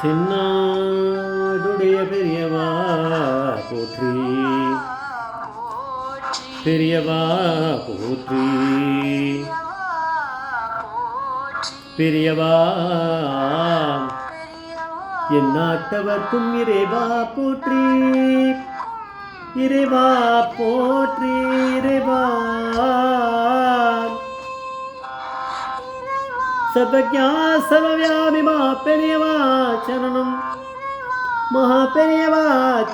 தென்னாடுடைய பெரியவா போற்றி, பெரியவா போற்றி, பெரியவா எந்நாட்டவர்க்கும் இறைவா போற்றி, இறைவா போற்றி, இறைவா சர்வஜா சர்வவியாபி மகா பெரியவா சரணம், மகா பெரியவா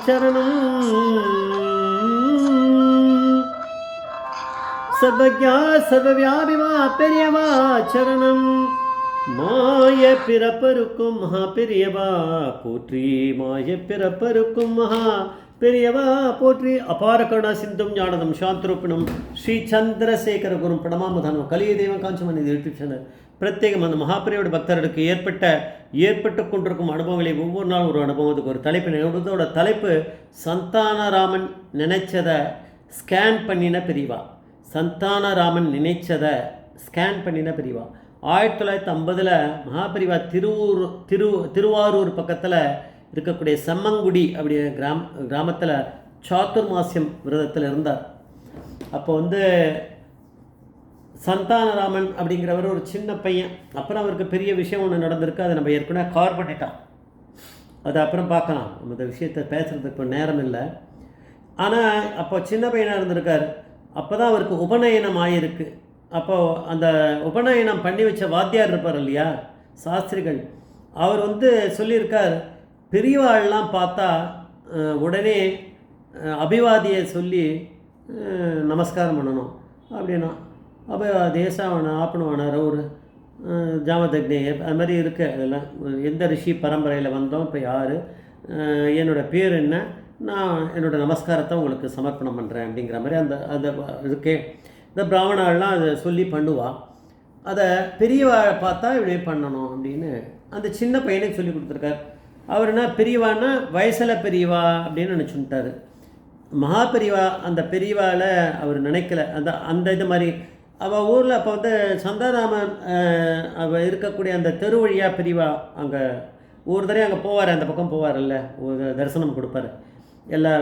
சரணம். சர்வஜா சர்வவியாபி மகா பெரியவா சரணம். மாய பிறப்பருக்கும் மகா பெரியவா போற்றி, மாய பிறப்பருக்கும் மகா பெரியவா போற்றி. அபார கருணா சிந்தும் ஞானதம் சாந்தரூபிணம் ஸ்ரீ சந்திரசேகர குரும் பிரணமாமதானம் கலியதேவம் காஞ்சமன் யூடியூப் சேனல் பிரத்யேகம் அந்த மகாபெரியோட பக்தர்களுக்கு ஏற்பட்டு கொண்டிருக்கும் அனுபவங்களை ஒவ்வொரு நாள் ஒரு அனுபவத்துக்கு ஒரு தலைப்பு. தலைப்பு சந்தானராமன் நினைச்சதை ஸ்கேன் பண்ணின பிரிவா. சந்தானராமன் நினைச்சதை ஸ்கேன் பண்ணின பிரிவா. 1950 மகாபெரிவா திருவாரூர் பக்கத்தில் இருக்கக்கூடிய செம்மங்குடி அப்படிங்கிற கிராமத்தில் சாத்துர்மாசியம் விரதத்தில் இருந்தார். அப்போ சந்தானராமன் அப்படிங்கிறவர் ஒரு சின்ன பையன். அப்புறம் அவருக்கு பெரிய விஷயம் ஒன்று நடந்திருக்கு, அதை நம்ம ஏற்கனவே கவர் பண்ணிட்டோம், அதை அப்புறம் பார்க்கலாம். நம்ம இந்த விஷயத்தை பேசுகிறதுக்கு இப்போ நேரம் இல்லை. ஆனால் அப்போ சின்ன பையனாக இருந்திருக்கார். அப்போ தான் அவருக்கு உபநயனம் ஆகியிருக்கு. அப்போது அந்த உபநயனம் பண்ணி வச்ச வாத்தியார் இருப்பார் இல்லையா, சாஸ்திரிகள், அவர் சொல்லியிருக்கார், பெரியவாள்லாம் பார்த்தா உடனே அபிவாதியை சொல்லி நமஸ்காரம் பண்ணணும் அப்படின்னா, தேசாவன ஆப்பணவானார் ஒரு ஜாமதக்னேயர் அது மாதிரி இருக்கு. அதெல்லாம் எந்த ரிஷி பரம்பரையில் வந்தோம், இப்போ யார், என்னோடய பேர் என்ன, நான் என்னோடய நமஸ்காரத்தை உங்களுக்கு சமர்ப்பணம் பண்ணுறேன் அப்படிங்கிற மாதிரி அந்த இருக்கே. இந்த பிராமணாலாம் அதை சொல்லி பண்ணுவாள். அதை பெரியவா பார்த்தா இப்படி பண்ணணும் அப்படின்னு அந்த சின்ன பையனுக்கு சொல்லி கொடுத்துருக்கார். அவர் என்ன பெரியவான்னா வயசில் பெரியவா அப்படின்னு நினச்சுட்டார். மகா பெரியவா அந்த பெரியவாவில் அவர் நினைக்கல. அந்த இது மாதிரி அவள் ஊரில் அப்போ சந்தாராமன் அவள் இருக்கக்கூடிய அந்த தெரு வழியாக பெரியவா அங்கே ஒரு தடவை அங்கே போவார், அந்த பக்கம் போவார்ல்ல, ஒரு தரிசனம் கொடுப்பார். எல்லா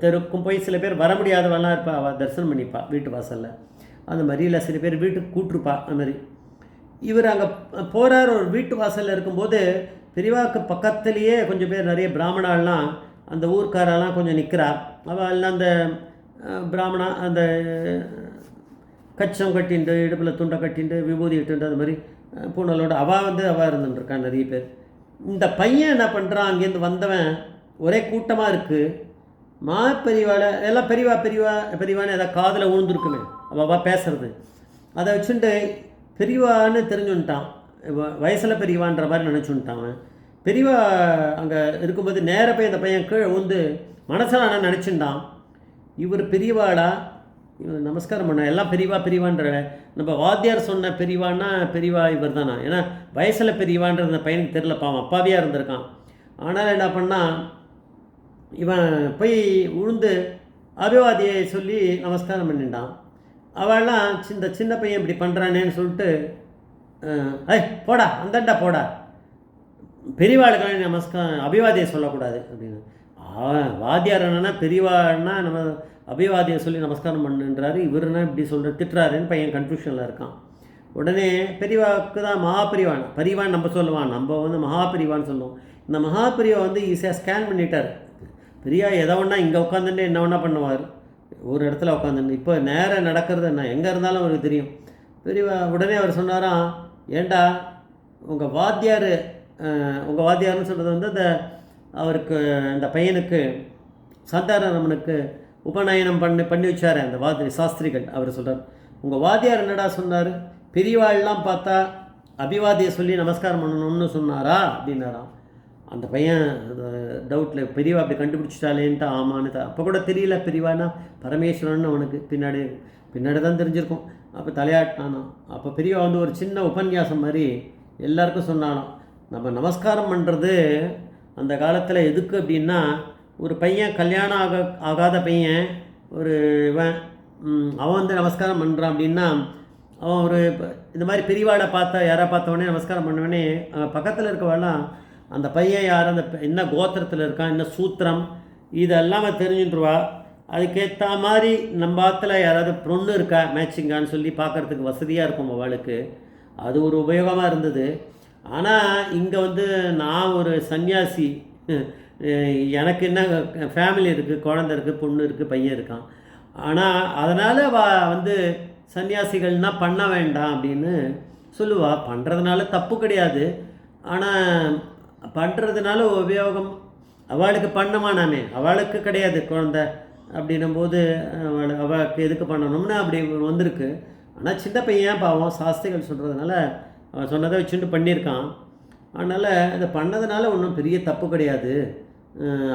தெருக்கும் போய் சில பேர் வர முடியாதவெல்லாம் இருப்பா, அவள் தரிசனம் பண்ணிப்பா வீட்டு வாசலில். அந்த மாதிரி இல்லை, சில பேர் வீட்டுக்கு கூப்பிட்ருப்பா. அந்த மாதிரி இவர் அங்கே போகிறார். ஒரு வீட்டு வாசலில் இருக்கும்போது பெரியவாவுக்கு பக்கத்துலேயே கொஞ்சம் பேர் நிறைய பிராமணாலாம் அந்த ஊர்க்காரெல்லாம் கொஞ்சம் நிற்கிறா. அவள் அந்த பிராமணா அந்த கச்சம் கட்டிண்டு இடுப்பில் துண்டை கட்டிண்டு விபூதி இட்டுண்டு அது மாதிரி பூனலோடு அவள் இருந்துட்டுருக்கான் நிறைய பேர். இந்த பையன் என்ன பண்ணுறான், அங்கேருந்து வந்தவன் ஒரே கூட்டமாக இருக்குது. பெரியவாள் எல்லாம் பெரியவான்னு எதாவது காதில் விழுந்துருக்குமே அவள் பேசுறது, அதை வச்சுட்டு பெரியவான்னு தெரிஞ்சுட்டான். வயசில் பெரியவான்ற மாதிரி நினச்சுட்டான் அவன். பெரியவா அங்கே இருக்கும்போது நேராக போய் அந்த பையன் கீழே மனசில் ஆனால் நினச்சிட்டான், இவர் பெரியவாடா, இவர் நமஸ்காரம் பண்ண எல்லாம் பெரியவான்ற நம்ம வாத்தியார் சொன்ன பெரியவான்னா பெரியவா இவர் தானா. ஏன்னா வயசில் பெரியவான்றது அந்த பையனுக்கு தெரில, பாவம் அப்பாவியாக இருந்திருக்கான். ஆனால் என்ன பண்ணால் இவன் போய் உழுந்து அபிவாதியை சொல்லி நமஸ்காரம் பண்ணிட்டான். அவள்லாம் இந்த சின்ன பையன் இப்படி பண்ணுறானேன்னு சொல்லிட்டு, போடா அந்தண்டா போடா, பெரியவாளுக்கெல்லாம் நமஸ்காரம் அபிவாதியை சொல்லக்கூடாது அப்படின்னு. வாத்தியார் என்னன்னா பெரியவாள்னா நம்ம அபிவாதியை சொல்லி நமஸ்காரம் பண்ணுன்றாரு, இவருன்னா இப்படி சொல்கிற திட்டுறாருன்னு பையன் கன்ஃபியூஷனில் இருக்கான். உடனே பெரியவாவுக்கு தான் பெரியவான் நம்ம சொல்லுவான், நம்ம மகாபெரிவான்னு சொல்லுவோம். இந்த மகாபெரிவா ஈஸியாக ஸ்கேன் பண்ணிட்டார். பெரியா எதை ஒன்றா இங்கே உட்காந்துட்டு என்ன ஒன்றா பண்ணுவார், ஒரு இடத்துல உட்காந்துட்டு. இப்போ நேரம் நடக்கிறது என்ன, எங்கே இருந்தாலும் அவருக்கு தெரியும். பெரியவா உடனே அவர் சொன்னாராம், ஏண்டா உங்கள் வாத்தியார்னு சொல்கிறது அந்த அவருக்கு அந்த பையனுக்கு சந்தானராமனுக்கு உபநயனம் பண்ணி வச்சார் அந்த சாஸ்திரிகள். அவர் சொல்கிறார், உங்கள் வாத்தியார் என்னடா சொன்னார், பெரியவாள்லாம் பார்த்தா அபிவாதியை சொல்லி நமஸ்காரம் பண்ணணும்னு சொன்னாரா அப்படின்னாராம். அந்த பையன் டவுட்டில் பெரியவா அப்படி கண்டுபிடிச்சிட்டாலேன்ட்டு ஆமான்னு அப்போ கூட தெரியல பெரியவானா பரமேஸ்வரன் அவனுக்கு பின்னாடி தான் தெரிஞ்சிருக்கும். அப்போ தலையாட்டினானோ. அப்போ பெரியவா ஒரு சின்ன உபன்யாசம் மாதிரி எல்லாருக்கும் சொன்னானோ, நம்ம நமஸ்காரம் பண்ணுறது அந்த காலத்தில் எதுக்கு அப்படின்னா, ஒரு பையன் கல்யாணம் ஆகாத பையன் ஒரு அவன் நமஸ்காரம் பண்ணுறான் அப்படின்னா, அவன் ஒரு இந்த மாதிரி பெரியவாளை பார்த்தா யாரை பார்த்தவொடனே நமஸ்காரம் பண்ணவொடனே பக்கத்தில் இருக்கவாலாம் அந்த பையன் யார், அந்த என்ன கோத்திரத்தில் இருக்கான், என்ன சூத்திரம், இதெல்லாம் தெரிஞ்சுட்டுருவா. அதுக்கேற்ற மாதிரி நம்ம ஆற்றுல யாராவது பொண்ணு இருக்கா மேட்சிங்கான்னு சொல்லி பார்க்குறதுக்கு வசதியாக இருக்கும் அவளுக்கு. அது ஒரு உபயோகமாக இருந்தது. ஆனால் இங்கே நான் ஒரு சன்னியாசி, எனக்கு என்ன ஃபேமிலி இருக்குது, குழந்தை இருக்குது, பொண்ணு இருக்குது, பையன் இருக்கான். ஆனால் அதனால் சன்னியாசிகள்னால் பண்ண வேண்டாம் அப்படின்னு சொல்லுவாள். பண்ணுறதுனால தப்பு கிடையாது, ஆனால் பண்ணுறதுனால உபயோகம் அவளுக்கு பண்ணமானாமே, அவளுக்கு கிடையாது குழந்தை அப்படின்னும்போது அவளுக்கு எதுக்கு பண்ணணும்னு அப்படி வந்திருக்கு. ஆனால் சின்ன பையன் பாவம் சாஸ்திரிகள் சொல்கிறதுனால அவன் சொன்னதை வச்சுட்டு பண்ணியிருக்கான். அதனால் இதை பண்ணதுனால ஒன்றும் பெரிய தப்பு கிடையாது,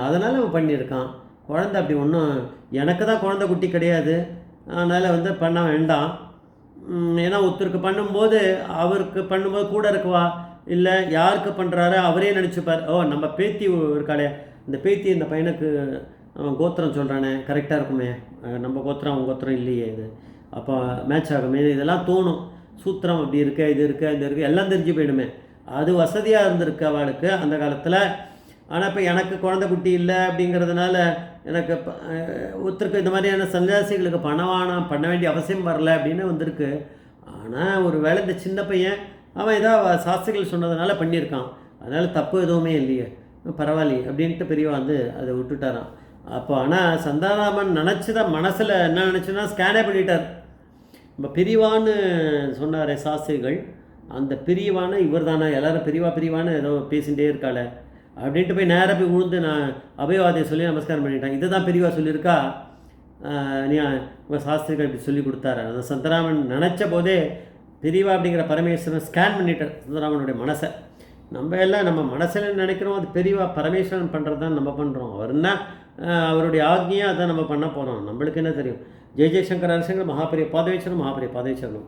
அதனால் அவன் பண்ணியிருக்கான். குழந்தை அப்படி ஒன்றும் எனக்கு தான் குழந்தை குட்டி கிடையாது, அதனால் பண்ண வேண்டாம். ஏன்னா ஒருத்தருக்கு பண்ணும்போது அவருக்கு பண்ணும்போது கூட இருக்குவா, இல்லை யாருக்கு பண்ணுறாரோ அவரே நினச்சிப்பார், ஓ நம்ம பேத்தி இருக்காளே, இந்த பேத்தி இந்த பையனுக்கு கோத்திரம் சொல்கிறானே கரெக்டாக இருக்குமே, நம்ம கோத்திரம் அவங்க கோத்திரம் இல்லையே, இது அப்போ மேட்ச் ஆகுமே, இதெல்லாம் தோணும். சூத்திரம் அப்படி இருக்க, இது இருக்க, இது இருக்குது, எல்லாம் தெரிஞ்சு போயிடுமே. அது வசதியாக இருந்திருக்கு அவளுக்கு அந்த காலத்தில். ஆனால் இப்போ எனக்கு குழந்தை குட்டி இல்லை அப்படிங்கிறதுனால எனக்கு ஒருத்தருக்கு இந்த மாதிரியான சன்னியாசிகளுக்கு பண்ண வேண்டிய அவசியம் வரல அப்படின்னு வந்திருக்கு. ஆனால் ஒரு வேளை இந்த சின்ன பையன் அவன் ஏதாவது சாஸ்திரிகள் சொன்னதுனால பண்ணியிருக்கான், அதனால் தப்பு எதுவுமே இல்லையே, பரவாயில்லையே அப்படின்ட்டு பெரியவா அதை விட்டுட்டாரான். அப்போ ஆனால் சந்தாராமன் நினச்சிதான் மனசில் என்ன நினச்சுன்னா ஸ்கேனே பண்ணிட்டார். இப்போ பிரிவான்னு சொன்னார் சாஸ்திரிகள், அந்த பிரிவான இவர் தானே, எல்லோரும் பிரிவான்னு ஏதோ பேசிகிட்டே இருக்காளே அப்படின்ட்டு போய் நேராக போய் விழுந்து நான் அபயவாதியை சொல்லி நமஸ்காரம் பண்ணிட்டேன். இதை தான் பிரிவா சொல்லியிருக்கா, நீ உங்கள் சாஸ்திரிகள் இப்படி சொல்லி கொடுத்தாரு. அந்த சந்தராமன் நினச்ச போதே பிரிவா அப்படிங்கிற பரமேஸ்வரன் ஸ்கேன் பண்ணிட்டார் சந்தராமனுடைய மனசை. நம்ம எல்லாம் நம்ம மனசில் நினைக்கிறோம், அது பெரியவா பரமேஸ்வரன் பண்ணுறது தான் நம்ம பண்ணுறோம். அவர்னா அவருடைய ஆக்ஞையாக அதை நம்ம பண்ண போகிறோம், நம்மளுக்கு என்ன தெரியும். ஜெய ஜெயசங்கர் அரசங்கர் மகாபெரிய பாதவேச்சரம்.